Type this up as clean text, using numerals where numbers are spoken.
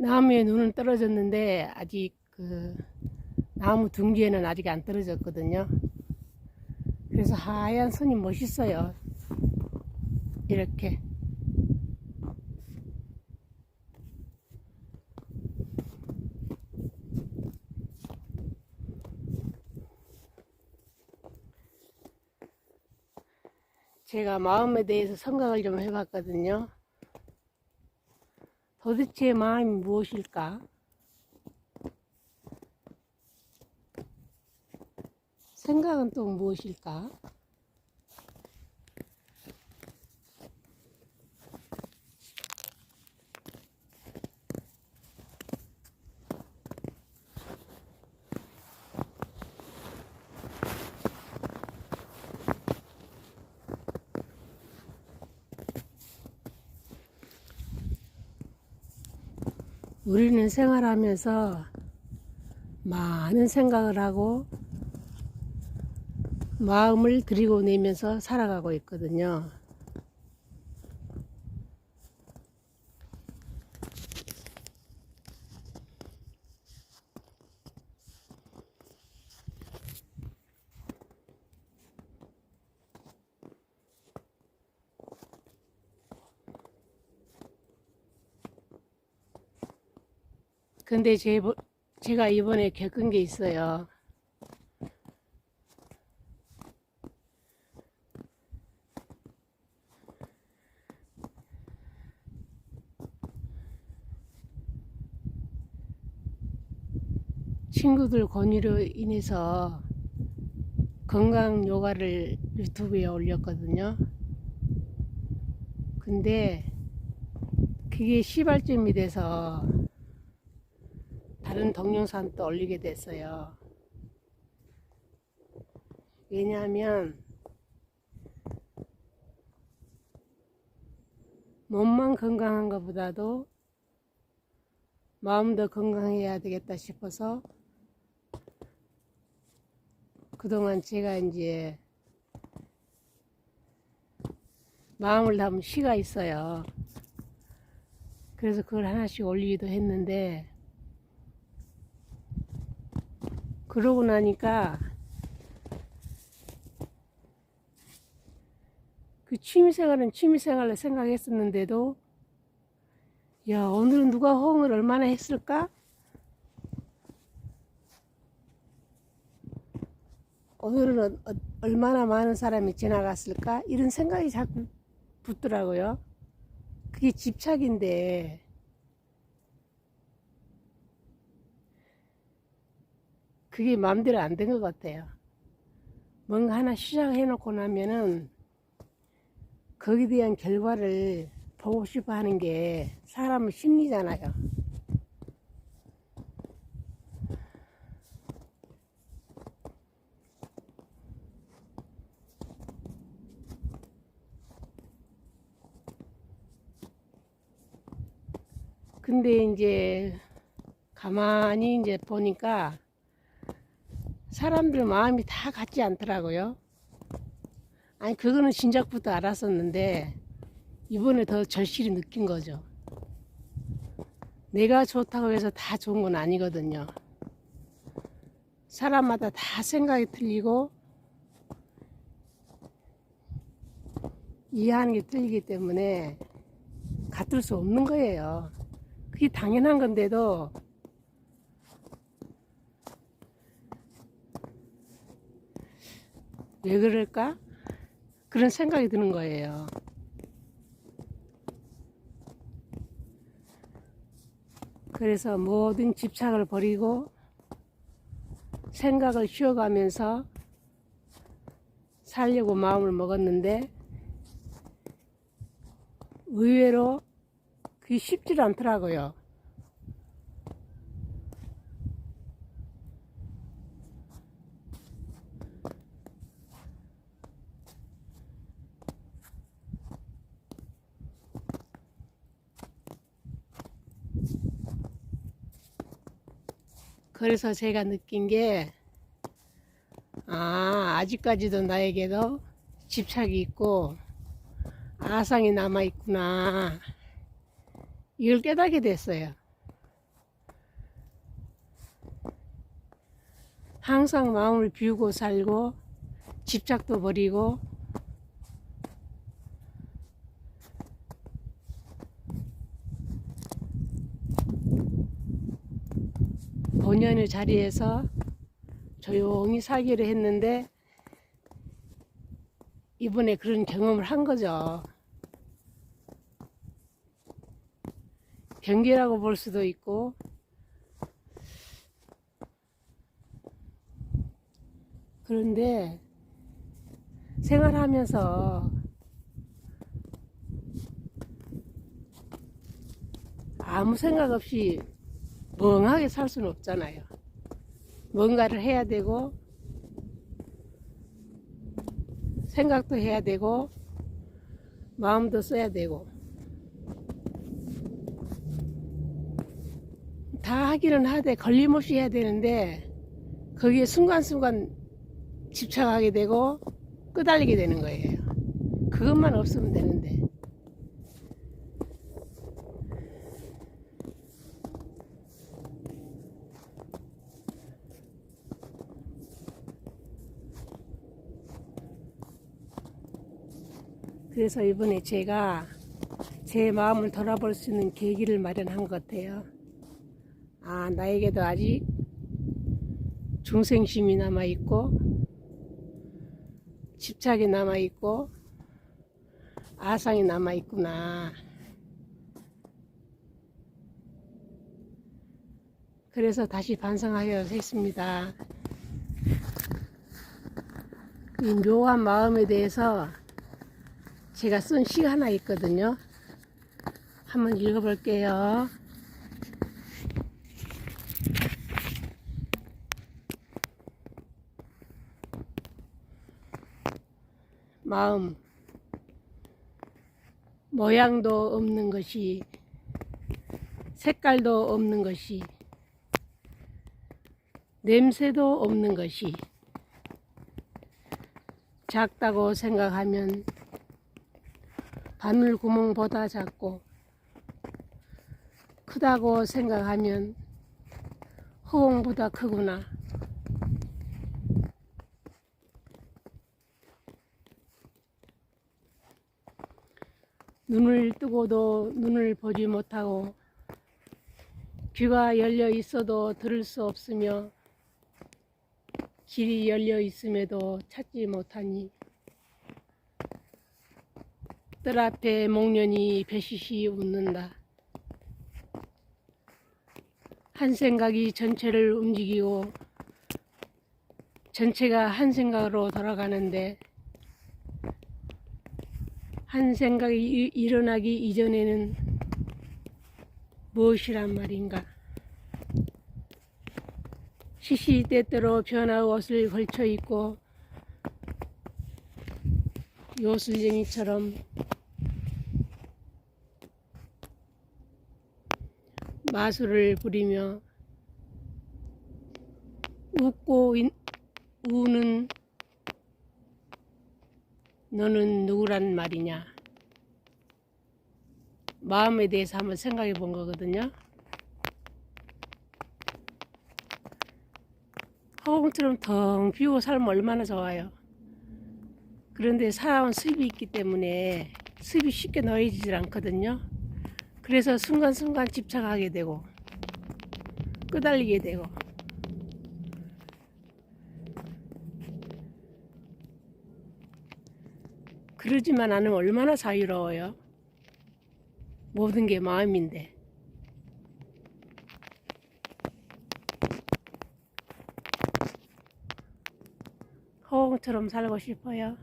나무에 눈은 떨어졌는데 아직 그 나무 둥지에는 아직 안 떨어졌거든요. 그래서 하얀 선이 멋있어요. 이렇게. 제가 마음에 대해서 생각을 좀 해봤거든요. 도대체 마음이 무엇일까? 생각은 또 무엇일까? 우리는 생활하면서 많은 생각을 하고 마음을 들이고 내면서 살아가고 있거든요. 근데 제가 이번에 겪은 게 있어요. 친구들 권유로 인해서 건강 요가를 유튜브에 올렸거든요. 근데 그게 시발점이 돼서 다른 동영상도 올리게 됐어요. 왜냐하면 몸만 건강한 것보다도 마음도 건강해야 되겠다 싶어서 그동안 제가 이제 마음을 담은 시가 있어요. 그래서 그걸 하나씩 올리기도 했는데, 그러고 나니까 그 취미생활은 취미생활로 생각했었는데도, 야, 오늘은 누가 호응을 얼마나 했을까? 오늘은 얼마나 많은 사람이 지나갔을까? 이런 생각이 자꾸 붙더라고요. 그게 집착인데, 그게 마음대로 안 된 것 같아요. 뭔가 하나 시작해놓고 나면은 거기에 대한 결과를 보고 싶어 하는 게 사람의 심리잖아요. 근데 이제 가만히 이제 보니까 사람들 마음이 다 같지 않더라고요. 아니, 그거는 진작부터 알았었는데 이번에 더 절실히 느낀 거죠. 내가 좋다고 해서 다 좋은 건 아니거든요. 사람마다 다 생각이 틀리고 이해하는 게 틀리기 때문에 같을 수 없는 거예요. 그게 당연한 건데도 왜 그럴까? 그런 생각이 드는 거예요. 그래서 모든 집착을 버리고 생각을 쉬어가면서 살려고 마음을 먹었는데 의외로 그게 쉽지 않더라고요. 그래서 제가 느낀 게, 아직까지도 나에게도 집착이 있고 아상이 남아있구나. 이걸 깨닫게 됐어요. 항상 마음을 비우고 살고 집착도 버리고 본연의 자리에서 조용히 살기로 했는데 이번에 그런 경험을 한 거죠. 경계라고 볼 수도 있고 그런데 생활하면서 아무 생각 없이 멍하게 살 수는 없잖아요. 뭔가를 해야 되고 생각도 해야 되고 마음도 써야 되고 다 하기는 하되 걸림없이 해야 되는데 거기에 순간순간 집착하게 되고 끄달리게 되는 거예요. 그것만 없으면 되는데 그래서 이번에 제가 제 마음을 돌아볼 수 있는 계기를 마련한 것 같아요. 아, 나에게도 아직 중생심이 남아있고 집착이 남아있고 아상이 남아있구나. 그래서 다시 반성하여 했습니다. 이 묘한 마음에 대해서 제가 쓴 시가 하나 있거든요. 한번 읽어볼게요. 마음, 모양도 없는 것이, 색깔도 없는 것이, 냄새도 없는 것이, 작다고 생각하면 바늘 구멍보다 작고, 크다고 생각하면 허공보다 크구나. 눈을 뜨고도 눈을 보지 못하고 귀가 열려 있어도 들을 수 없으며 길이 열려 있음에도 찾지 못하니 뜰 앞에 목련이 배시시 웃는다. 한 생각이 전체를 움직이고 전체가 한 생각으로 돌아가는데 한 생각이 일어나기 이전에는 무엇이란 말인가? 시시때때로 변화 옷을 걸쳐 입고 요술쟁이처럼 마술을 부리며 웃고 우는 너는 누구란 말이냐? 마음에 대해서 한번 생각해 본 거거든요. 허공처럼 텅 비우고 살면 얼마나 좋아요. 그런데 살아온 습이 있기 때문에 습이 쉽게 놓여지질 않거든요. 그래서 순간순간 집착하게 되고 끄달리게 되고 그러지만 않으면 얼마나 자유로워요. 모든 게 마음인데. 허공처럼 살고 싶어요.